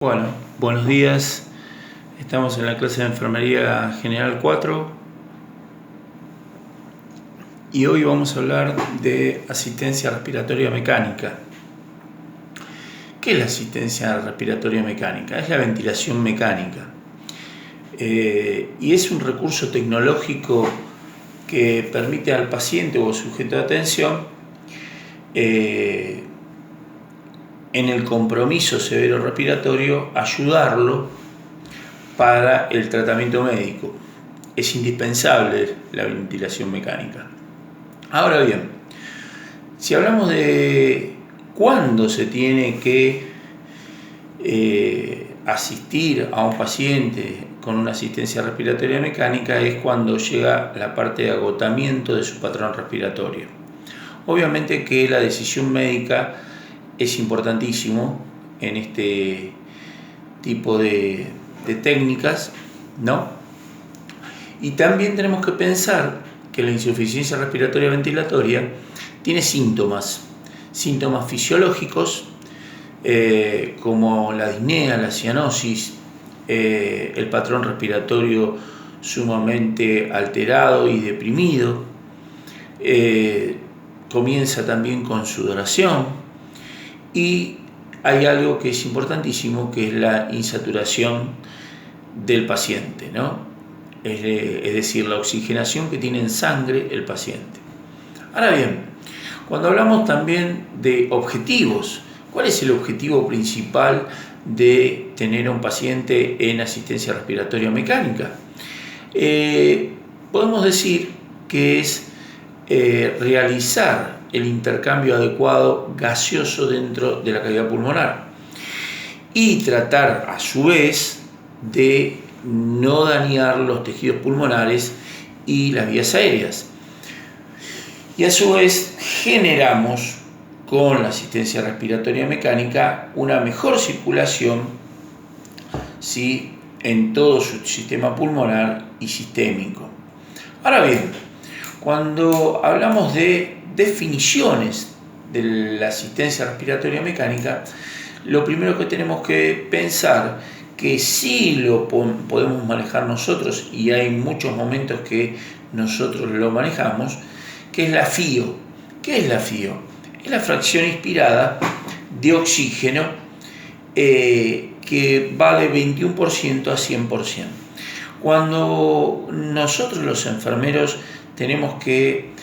Bueno, buenos días. Estamos en la clase de Enfermería General 4 y hoy vamos a hablar de asistencia respiratoria mecánica. ¿Qué es la asistencia respiratoria mecánica? Es la ventilación mecánica y es un recurso tecnológico que permite al paciente o sujeto de atención en el compromiso severo respiratorio ayudarlo para el tratamiento médico. Es indispensable la ventilación mecánica. Ahora bien, si hablamos de cuándo se tiene que asistir a un paciente con una asistencia respiratoria mecánica, es cuando llega la parte de agotamiento de su patrón respiratorio. Obviamente que la decisión médica es importantísimo en este tipo de técnicas, ¿no? Y también tenemos que pensar que la insuficiencia respiratoria ventilatoria tiene síntomas fisiológicos como la disnea, la cianosis, el patrón respiratorio sumamente alterado y deprimido, comienza también con sudoración y hay algo que es importantísimo, que es la insaturación del paciente, ¿no? Es decir, la oxigenación que tiene en sangre el paciente. Ahora bien, cuando hablamos también de objetivos, ¿cuál es el objetivo principal de tener a un paciente en asistencia respiratoria mecánica? Podemos decir que es realizar el intercambio adecuado gaseoso dentro de la cavidad pulmonar y tratar a su vez de no dañar los tejidos pulmonares y las vías aéreas. Y a su vez generamos con la asistencia respiratoria mecánica una mejor circulación, ¿sí?, en todo su sistema pulmonar y sistémico. Ahora bien, cuando hablamos de definiciones de la asistencia respiratoria mecánica, lo primero que tenemos que pensar, que sí lo podemos manejar nosotros y hay muchos momentos que nosotros lo manejamos, que es la FIO. ¿Qué es la FIO? Es la fracción inspirada de oxígeno que va de 21% a 100%. Cuando nosotros los enfermeros tenemos que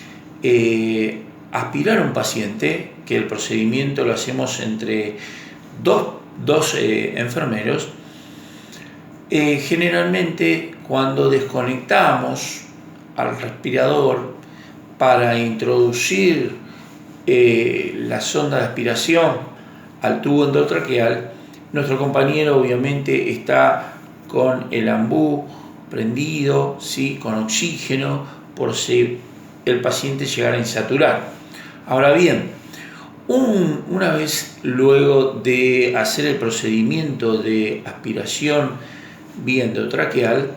aspirar a un paciente, que el procedimiento lo hacemos entre dos enfermeros, generalmente cuando desconectamos al respirador para introducir la sonda de aspiración al tubo endotraqueal, nuestro compañero obviamente está con el ambú prendido, ¿sí?, con oxígeno, por si el paciente llegara a insaturar. Ahora bien, una vez luego de hacer el procedimiento de aspiración vía endotraqueal,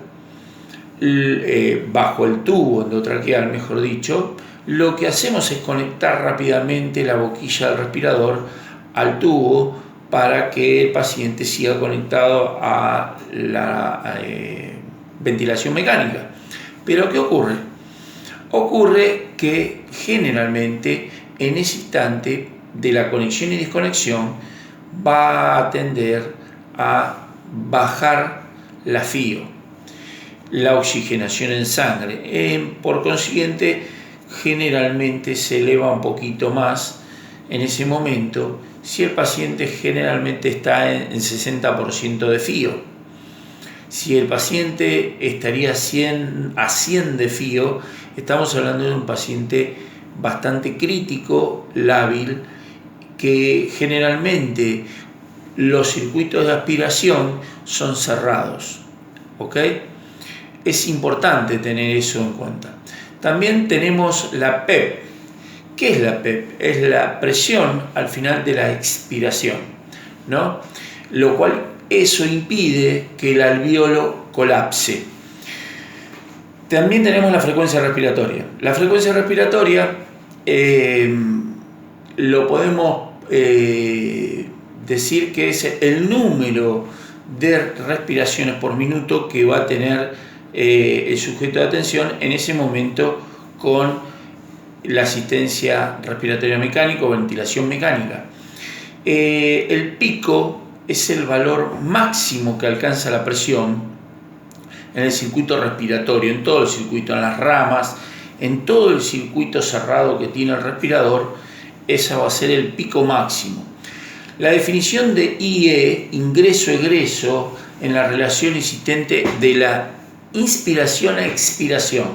bajo el tubo endotraqueal, mejor dicho, lo que hacemos es conectar rápidamente la boquilla del respirador al tubo para que el paciente siga conectado a la ventilación mecánica. Pero ¿qué ocurre? Ocurre que generalmente en ese instante de la conexión y desconexión va a tender a bajar la FIO, la oxigenación en sangre. Por consiguiente, generalmente se eleva un poquito más en ese momento si el paciente generalmente está en 60% de FIO. Si el paciente estaría a 100 de FIO, estamos hablando de un paciente bastante crítico, lábil, que generalmente los circuitos de aspiración son cerrados, ¿ok? Es importante tener eso en cuenta. También tenemos la PEP. ¿Qué es la PEP? Es la presión al final de la expiración, ¿no? Lo cual eso impide que el alvéolo colapse. También tenemos la frecuencia respiratoria. La frecuencia respiratoria lo podemos decir que es el número de respiraciones por minuto que va a tener el sujeto de atención en ese momento con la asistencia respiratoria mecánica o ventilación mecánica. El pico es el valor máximo que alcanza la presión en el circuito respiratorio, en todo el circuito, en las ramas, en todo el circuito cerrado que tiene el respirador. Ese va a ser el pico máximo. La definición de IE, ingreso-egreso, en la relación existente de la inspiración a expiración,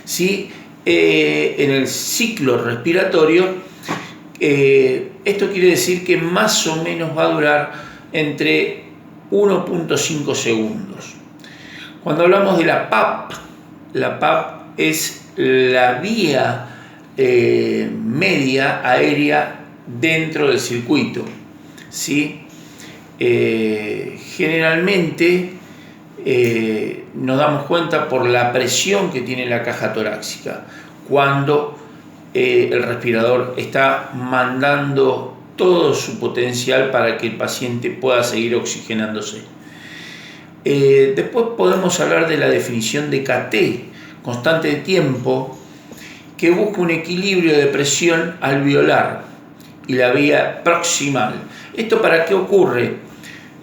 ¿sí? En el ciclo respiratorio, esto quiere decir que más o menos va a durar entre 1.5 segundos. Cuando hablamos de la PAP es la vía media aérea dentro del circuito, ¿sí? Generalmente nos damos cuenta por la presión que tiene la caja torácica cuando el respirador está mandando todo su potencial para que el paciente pueda seguir oxigenándose. Después podemos hablar de la definición de KT, constante de tiempo, que busca un equilibrio de presión alveolar y la vía proximal. ¿Esto para qué ocurre?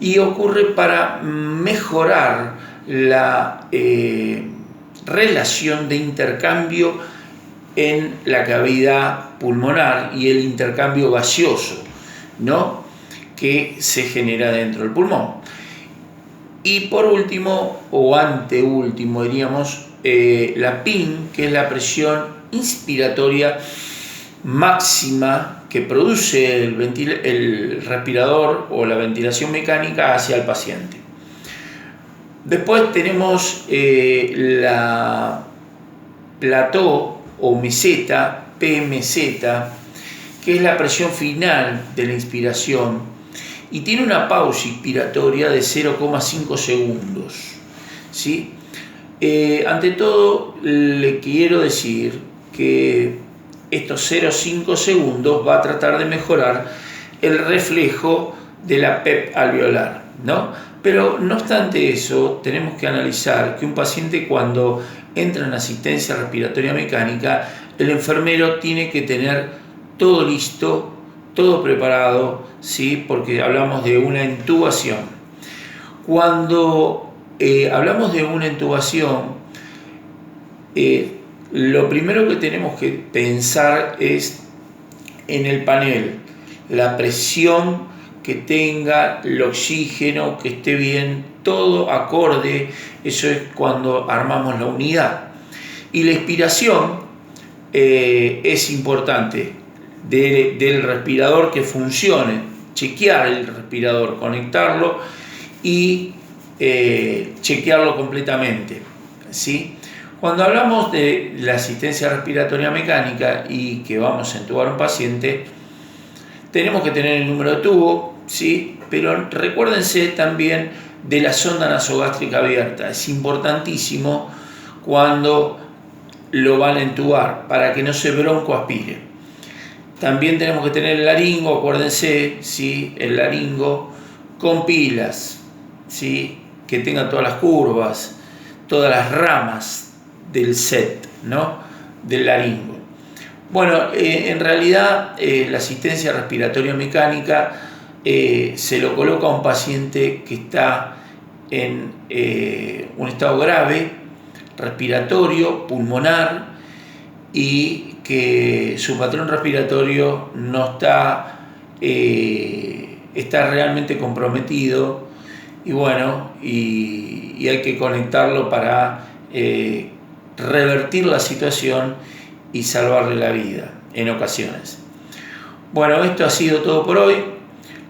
Y ocurre para mejorar la relación de intercambio en la cavidad pulmonar y el intercambio gaseoso, ¿no?, que se genera dentro del pulmón. Y por último, o anteúltimo diríamos, la PIN, que es la presión inspiratoria máxima que produce el respirador o la ventilación mecánica hacia el paciente. Después tenemos la plató o meseta, PMZ, que es la presión final de la inspiración y tiene una pausa inspiratoria de 0,5 segundos, ¿sí? Ante todo, le quiero decir que estos 0,5 segundos va a tratar de mejorar el reflejo de la PEP alveolar, ¿no? Pero no obstante eso, tenemos que analizar que un paciente cuando entra en asistencia respiratoria mecánica, el enfermero tiene que tener todo listo, todo preparado, ¿sí? Porque hablamos de una intubación. Cuando hablamos de una intubación, lo primero que tenemos que pensar es en el panel, la presión que tenga, el oxígeno, que esté bien, todo acorde. Eso es cuando armamos la unidad. Y la inspiración es importante del respirador, que funcione, chequear el respirador, conectarlo y chequearlo completamente, ¿sí? Cuando hablamos de la asistencia respiratoria mecánica y que vamos a intubar a un paciente, tenemos que tener el número de tubo, ¿sí? Pero recuérdense también de la sonda nasogástrica abierta. Es importantísimo cuando lo van a intubar para que no se broncoaspire. También tenemos que tener el laringo, acuérdense, ¿sí? El laringo con pilas, ¿sí? Que tenga todas las curvas, todas las ramas del set, ¿no?, del laringo. Bueno, en realidad la asistencia respiratoria mecánica se lo coloca a un paciente que está en un estado grave, respiratorio, pulmonar, y que su patrón respiratorio no está realmente comprometido, y bueno, y hay que conectarlo para revertir la situación y salvarle la vida en ocasiones. Bueno, esto ha sido todo por hoy.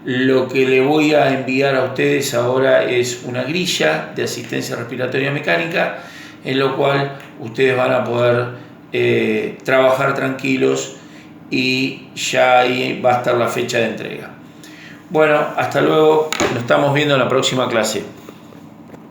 Lo que le voy a enviar a ustedes ahora es una grilla de asistencia respiratoria mecánica, en lo cual ustedes van a poder trabajar tranquilos, y ya ahí va a estar la fecha de entrega. Bueno, hasta luego, nos estamos viendo en la próxima clase.